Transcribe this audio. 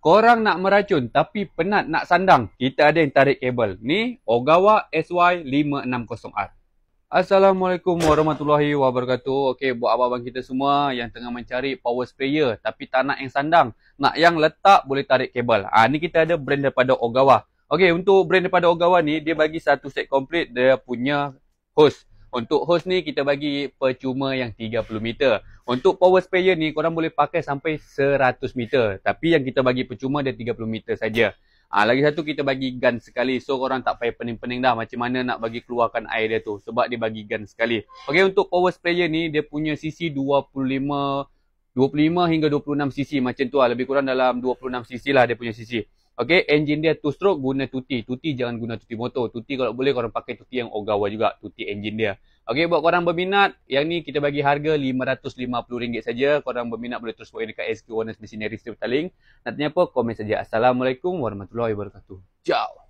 Korang nak meracun tapi penat nak sandang, kita ada yang tarik kabel. Ni Ogawa SY560R. Assalamualaikum warahmatullahi wabarakatuh. Okey, buat abang-abang kita semua yang tengah mencari power sprayer tapi tak nak yang sandang, nak yang letak boleh tarik kabel. Ni kita ada brand daripada Ogawa. Okey, untuk brand daripada Ogawa ni, dia bagi satu set komplit dia punya hose. Untuk hose ni kita bagi percuma yang 30 meter. Untuk power sprayer ni korang boleh pakai sampai 100 meter. Tapi yang kita bagi percuma dia 30 meter saja. Lagi satu kita bagi gun sekali. So korang tak payah pening-pening dah macam mana nak bagi keluarkan air dia tu. Sebab dia bagi gun sekali. Okey, untuk power sprayer ni dia punya cc 25 hingga 26 cc macam tu lah. Lebih kurang dalam 26 cc lah dia punya cc. Okey, engine dia 2 stroke guna tuti. Tuti jangan guna tuti motor. Tuti kalau boleh korang pakai tuti yang Ogawa juga. Tuti engine dia. Okey, buat korang berminat, yang ni kita bagi harga RM550 saja. Korang berminat boleh terus buat dekat SQ Honest Machinery Petaling. Nak tanya apa? Komen saja. Assalamualaikum warahmatullahi wabarakatuh. Ciao.